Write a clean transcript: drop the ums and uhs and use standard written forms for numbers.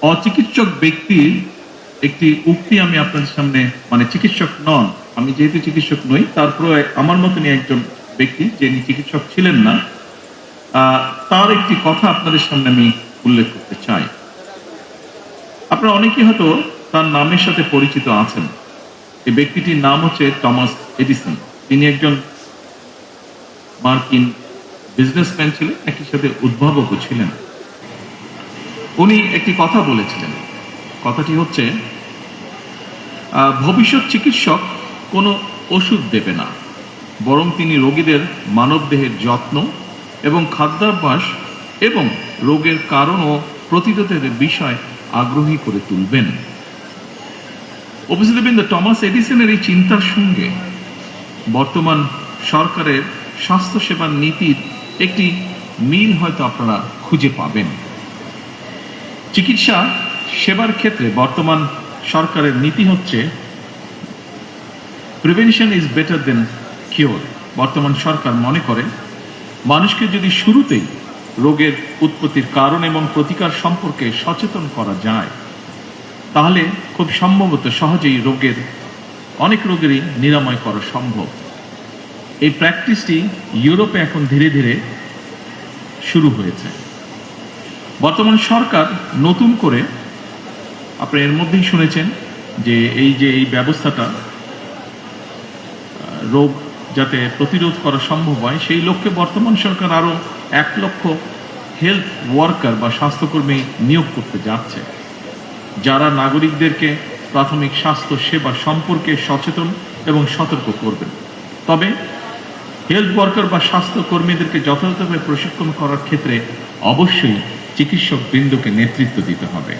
অচিকিৎসক ব্যক্তির একটি উক্তি আমি আপনাদের সামনে, মানে চিকিৎসক নন, আমি যেহেতু চিকিৎসক নই, তারপরে আমার মতনই একজন ব্যক্তি যিনি চিকিৎসক ছিলেন না, তার একটি কথা আপনাদের সামনে আমি উল্লেখ করতে চাই। আপনারা অনেকেই হয়তো তার নামের সাথে পরিচিত আছেন। এই ব্যক্তিটির নাম হচ্ছে টমাস এডিসন। তিনি একজন মার্কিন বিজনেসম্যান ছিলেন, একই সাথে উদ্ভাবকও ছিলেন। উনি একটি কথা বলেছিলেন। কথাটি হচ্ছে, ভবিষ্যৎ চিকিৎসক কোনো ওষুধ দেবে না, বরং তিনি রোগীদের মানবদেহের যত্ন এবং খাদ্যাভ্যাস এবং রোগের কারণ ও প্রতিরোধের বিষয় আগ্রহী করে তুলবেন। উপস্থিতবৃন্দ, টমাস এডিসনের এই চিন্তার সঙ্গে বর্তমান সরকারের স্বাস্থ্যসেবার নীতির একটি মিল হয়তো আপনারা খুঁজে পাবেন। চিকিৎসা সেবার ক্ষেত্রে বর্তমান সরকারের নীতি হচ্ছে prevention is better then cure. বর্তমান সরকার মনে করে মানুষকে যদি শুরুতেই রোগের উৎপত্তির কারণ এবং প্রতিকার সম্পর্কে সচেতন করা যায়, তাহলে খুব সম্ভবত সহজেই অনেক রোগেরই নিরাময় করা সম্ভব। এই প্র্যাকটিসটি ইউরোপে এখন ধীরে ধীরে শুরু হয়েছে। বর্তমান সরকার নতুন করে, আপনারা এর মধ্যেই শুনেছেন যে এই ব্যবস্থাটা, রোগ যাতে প্রতিরোধ করা সম্ভব হয়, সেই লক্ষ্যে বর্তমান সরকার আরো 1 লক্ষ হেলথ ওয়ার্কার বা স্বাস্থ্যকর্মী নিয়োগ করতে যাচ্ছে, যারা নাগরিকদেরকে প্রাথমিক স্বাস্থ্য সেবা সম্পর্কে সচেতন এবং সতর্ক করবেন। তবে হেলথ ওয়ার্কার বা স্বাস্থ্যকর্মীদেরকে যথাযথভাবে প্রশিক্ষণ করার ক্ষেত্রে অবশ্যই চিকিৎসক বৃন্দকে নেতৃত্ব দিতে হবে।